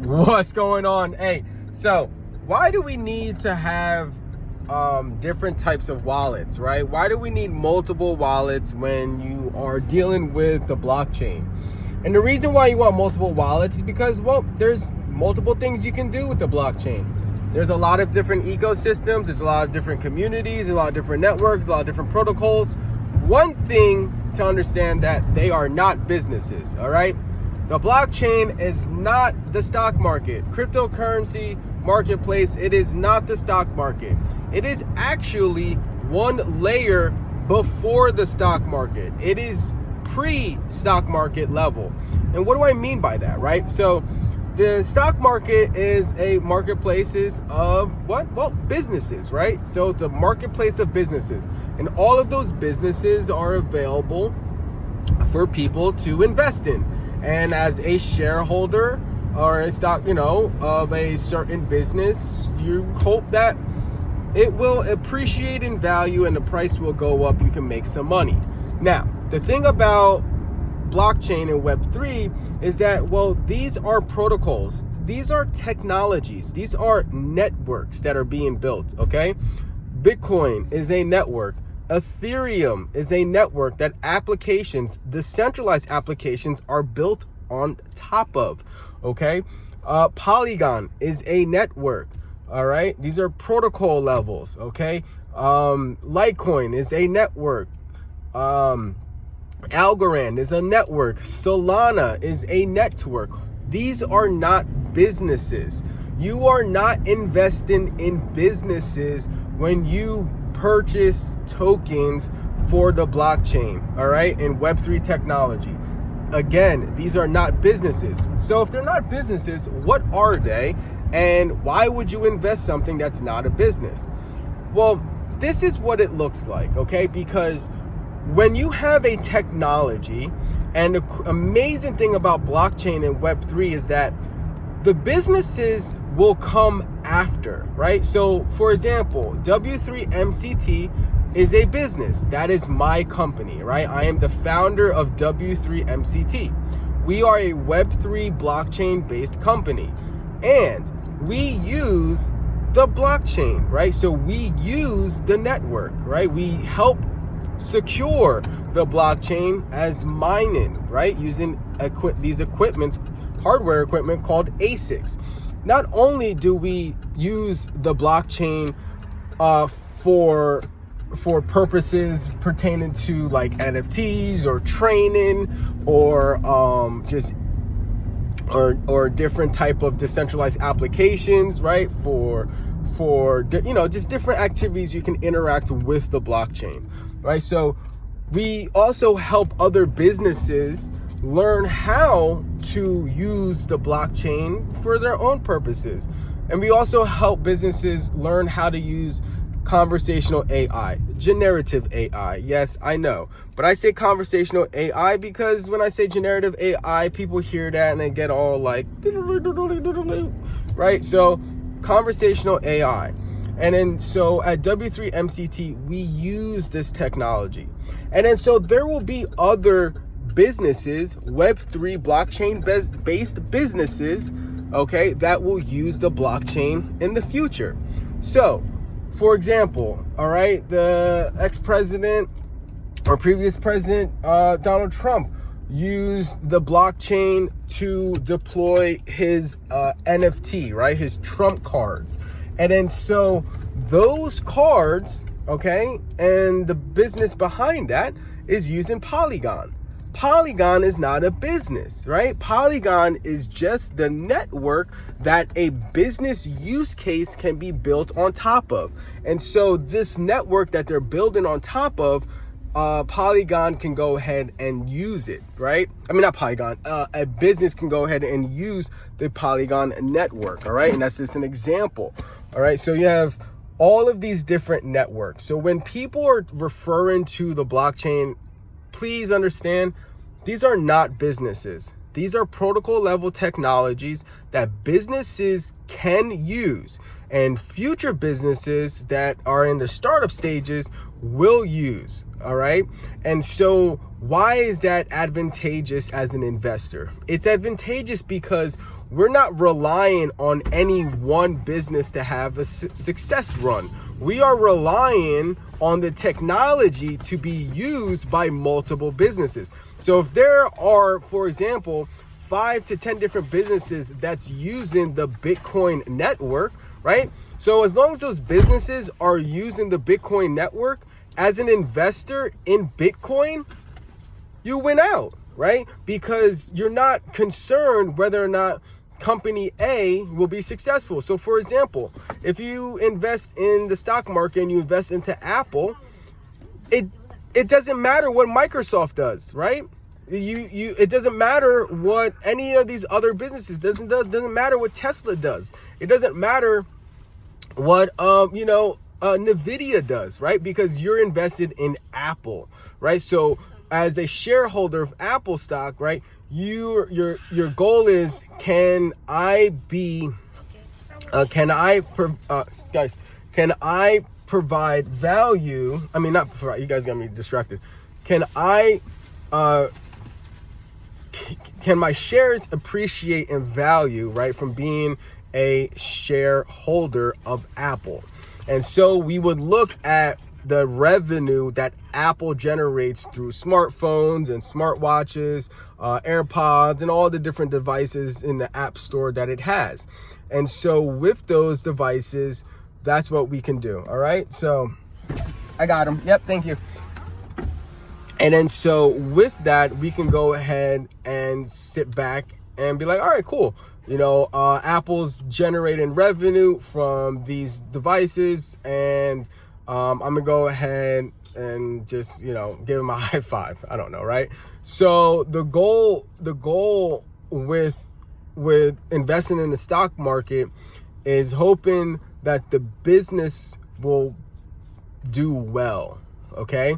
What's going on? Hey, so why do we need to have different types of wallets, right? Why do we need multiple wallets when you are dealing with the blockchain? And the reason why you want multiple wallets is because, well, there's multiple things you can do with the blockchain. There's a lot of different ecosystems, there's a lot of different communities, a lot of different networks, a lot of different protocols. One thing to understand, that they are not businesses, all right? The blockchain is not the stock market. Cryptocurrency marketplace, it is not the stock market. It is actually one layer before the stock market. It is pre-stock market level. And what do I mean by that, right? So the stock market is a marketplace of what? Well, businesses, right? So it's a marketplace of businesses. And all of those businesses are available for people to invest in. And as a shareholder or a stock, of a certain business, you hope that it will appreciate in value and the price will go up. You can make some money. Now, the thing about blockchain and Web3 is that, well, these are protocols. These are technologies. These are networks that are being built, okay? Bitcoin is a network. Ethereum is a network that applications, decentralized applications, are built on top of, okay? Polygon is a network, all right? These are protocol levels, okay? Litecoin is a network. Algorand is a network. Solana is a network. These are not businesses. You are not investing in businesses when you purchase tokens for the blockchain, all right, in Web3 technology. Again, these are not businesses. So if they're not businesses, what are they? And why would you invest something that's not a business? Well, this is what it looks like, okay? Because when you have a technology, and the amazing thing about blockchain and Web3 is that the businesses will come after, right? So for example, W3MCT is a business. That is my company, right? I am the founder of W3MCT. We are a Web3 blockchain based company, and we use the blockchain, right? So we use the network, right? We help secure the blockchain as mining, right? Using these equipments, hardware equipment called ASICs. Not only do we use the blockchain for purposes pertaining to like NFTs or training or or different type of decentralized applications, right? For just different activities you can interact with the blockchain, right? So we also help other businesses learn how to use the blockchain for their own purposes. And we also help businesses learn how to use conversational AI, generative AI. Yes, I know, but I say conversational AI because when I say generative AI, people hear that and they get all like, right? So conversational AI. And then so at W3MCT, we use this technology. And then so there will be other businesses, Web3 blockchain based businesses, okay, that will use the blockchain in the future. So for example, all right, the ex-president or previous president, Donald Trump, used the blockchain to deploy his NFT, right? His Trump cards. And then so those cards, okay, and the business behind that is using Polygon. Polygon is not a business, right? Polygon is just the network that a business use case can be built on top of. And so this network that they're building on top of, Polygon can go ahead and use it, right? I mean, not Polygon, a business can go ahead and use the Polygon network, all right? And that's just an example, all right? So you have all of these different networks. So when people are referring to the blockchain, please understand, these are not businesses. These are protocol level technologies that businesses can use, and future businesses that are in the startup stages will use, all right? And so why is that advantageous as an investor? It's advantageous because we're not relying on any one business to have a success run. We are relying on the technology to be used by multiple businesses. So if there are, for example, 5 to 10 different businesses that's using the Bitcoin network, right? So as long as those businesses are using the Bitcoin network, as an investor in Bitcoin, you win out, right? Because you're not concerned whether or not company A will be successful. So for example, if you invest in the stock market and you invest into Apple, it doesn't matter what Microsoft does, right? It doesn't matter what any of these other businesses doesn't matter what Tesla does. It doesn't matter what Nvidia does, right? Because you're invested in Apple, right? So as a shareholder of Apple stock, right, your goal is, can I provide value? I mean, not provide, you guys got me distracted. Can my shares appreciate in value, right, from being a shareholder of Apple? And so we would look at the revenue that Apple generates through smartphones and smartwatches, AirPods, and all the different devices in the App Store that it has. And so with those devices, that's what we can do. All right. So I got them. Yep. Thank you. And then so with that, we can go ahead and sit back and be like, all right, cool. Apple's generating revenue from these devices, and I'm gonna go ahead and just, give them a high five. I don't know, right? So the goal with investing in the stock market is hoping that the business will do well. Okay.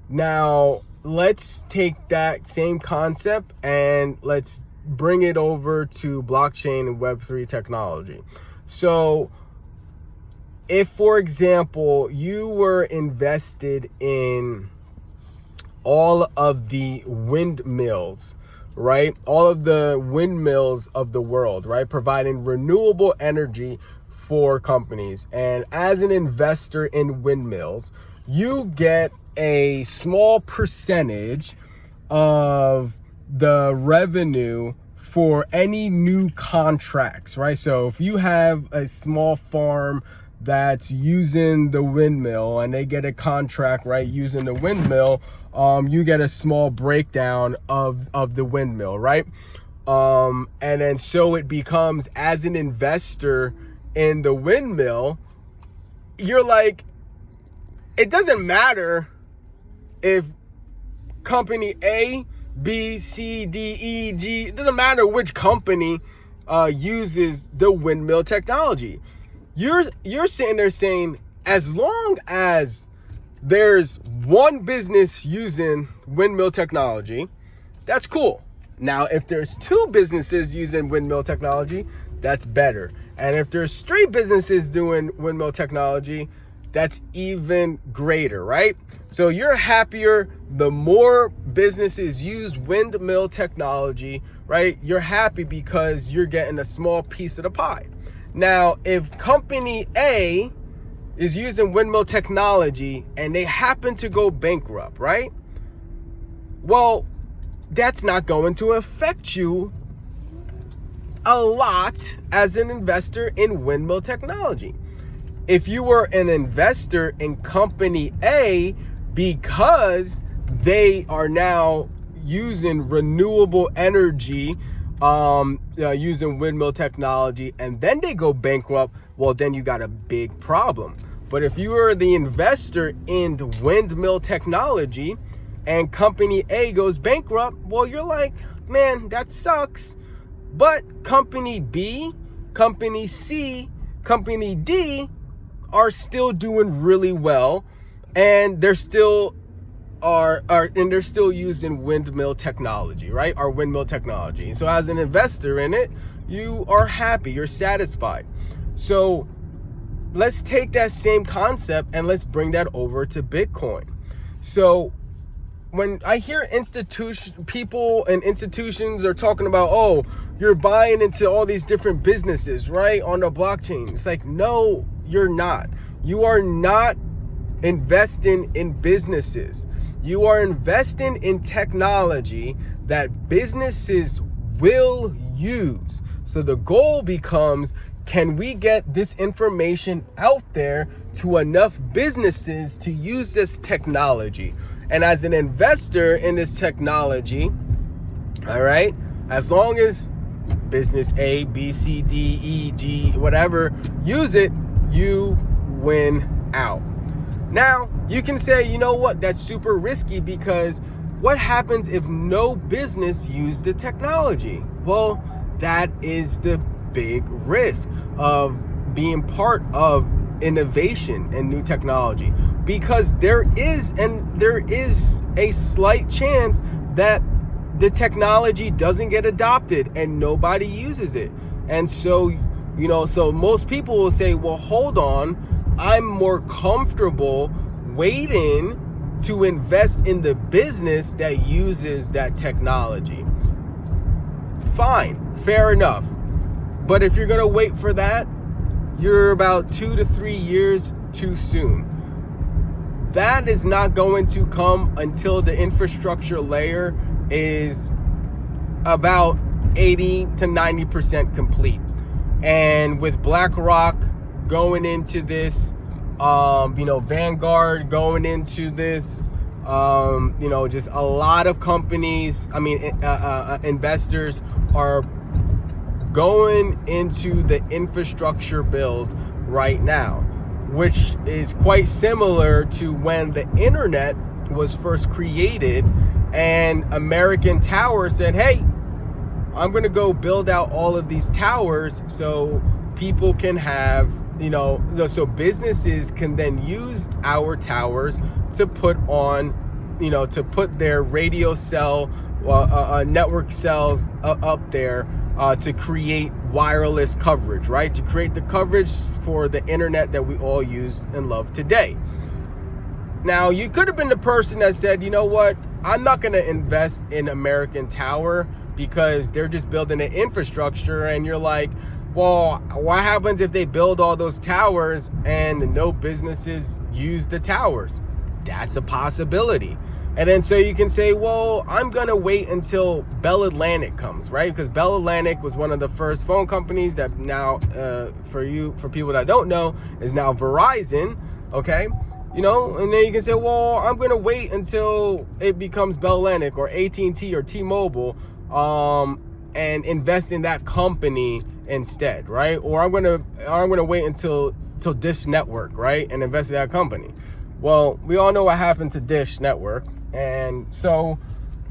Now let's take that same concept and let's bring it over to blockchain and Web3 technology. So if, for example, you were invested in all of the windmills, right? All of the windmills of the world, right? Providing renewable energy for companies. And as an investor in windmills, you get a small percentage of the revenue for any new contracts, right? So if you have a small farm that's using the windmill and they get a contract, right, using the windmill, you get a small breakdown of the windmill, right? And then so it becomes, as an investor in the windmill, you're like, it doesn't matter if company A, B, C, D, E, G, it doesn't matter which company uses the windmill technology. You're sitting there saying, as long as there's one business using windmill technology, that's cool. Now, if there's 2 businesses using windmill technology, that's better. And if there's 3 businesses doing windmill technology, that's even greater, right? So you're happier the more businesses use windmill technology, right? You're happy because you're getting a small piece of the pie. Now, if company A is using windmill technology and they happen to go bankrupt, right? Well, that's not going to affect you a lot as an investor in windmill technology. If you were an investor in company A because they are now using renewable energy, using windmill technology, and then they go bankrupt, well, then you got a big problem. But if you are the investor in the windmill technology and company A goes bankrupt, well, you're like, man, that sucks. But company B, company C, company D are still doing really well, and they're still they're still using windmill technology, right? Our windmill technology. So as an investor in it, you are happy, you're satisfied. So let's take that same concept and let's bring that over to Bitcoin. So when I hear people and institutions are talking about, oh, you're buying into all these different businesses, right, on the blockchain. It's like, no, you're not. You are not investing in businesses. You are investing in technology that businesses will use. So the goal becomes, can we get this information out there to enough businesses to use this technology? And as an investor in this technology, all right, as long as business A, B, C, D, E, G, whatever, use it, you win out. Now, you can say, you know what, that's super risky, because what happens if no business used the technology? Well, that is the big risk of being part of innovation and new technology, because there is a slight chance that the technology doesn't get adopted and nobody uses it. And so, so most people will say, well, hold on, I'm more comfortable waiting to invest in the business that uses that technology. Fine, fair enough. But if you're gonna wait for that, you're about 2 to 3 years too soon. That is not going to come until the infrastructure layer is about 80 to 90% complete. And with BlackRock going into this, Vanguard going into this, just a lot of companies, investors are going into the infrastructure build right now, which is quite similar to when the internet was first created and American Tower said, hey, I'm going to go build out all of these towers so people can have, so businesses can then use our towers to put on, to put their radio cell, network cells up there to create wireless coverage, right? To create the coverage for the internet that we all use and love today. Now, you could have been the person that said, you know what, I'm not going to invest in American Tower because they're just building an infrastructure. And you're like, well, what happens if they build all those towers and no businesses use the towers? That's a possibility. And then so you can say, well, I'm going to wait until Bell Atlantic comes, right? Because Bell Atlantic was one of the first phone companies that now, for people that don't know, is now Verizon, okay? And then you can say, well, I'm going to wait until it becomes Bell Atlantic or AT&T or T-Mobile and invest in that company instead, right? Or I'm going to wait until Dish Network, right? And invest in that company. Well, we all know what happened to Dish Network. And so,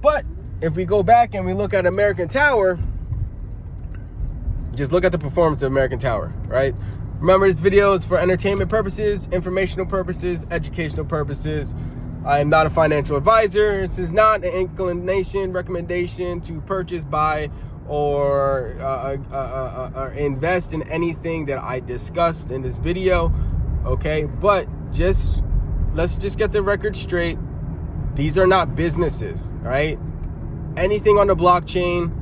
but if we go back and we look at American Tower, just look at the performance of American Tower, right? Remember, this video is for entertainment purposes, informational purposes, educational purposes. I am not a financial advisor. This is not an inclination, recommendation to purchase, buy, or invest in anything that I discussed in this video, okay? But let's just get the record straight. These are not businesses, right? Anything on the blockchain,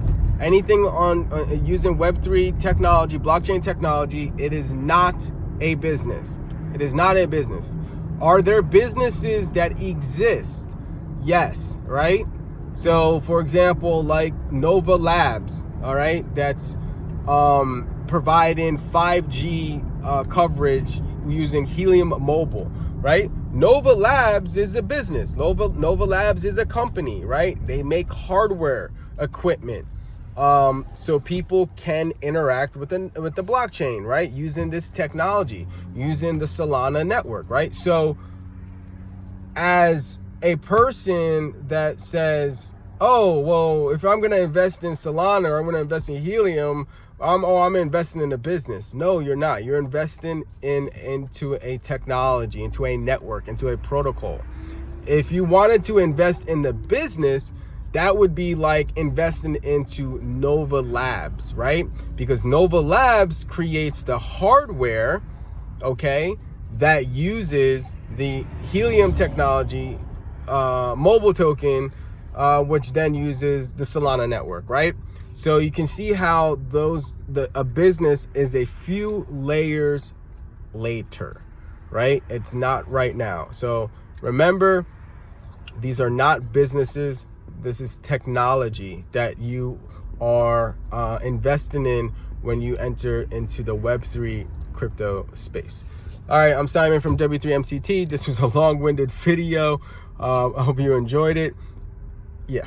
anything on using Web3 technology, blockchain technology, it is not a business. It is not a business. Are there businesses that exist? Yes, right? So, for example, like Nova Labs, all right, that's providing 5G coverage using Helium Mobile, right? Nova Labs is a business. Nova Labs is a company, right? They make hardware equipment, so people can interact with the blockchain, right? Using this technology, using the Solana network, right? So, as a person that says, oh, well, if I'm going to invest in Solana or I'm going to invest in Helium, I'm investing in a business. No, you're not. You're investing into a technology, into a network, into a protocol. If you wanted to invest in the business, that would be like investing into Nova Labs, right? Because Nova Labs creates the hardware, okay, that uses the Helium technology, mobile token, which then uses the Solana network, right? So you can see how a business is a few layers later, right? It's not right now. So remember, these are not businesses. This is technology that you are investing in when you enter into the Web3 crypto space. All right, I'm Simon from W3MCT. This was a long-winded video. I hope you enjoyed it. Yeah.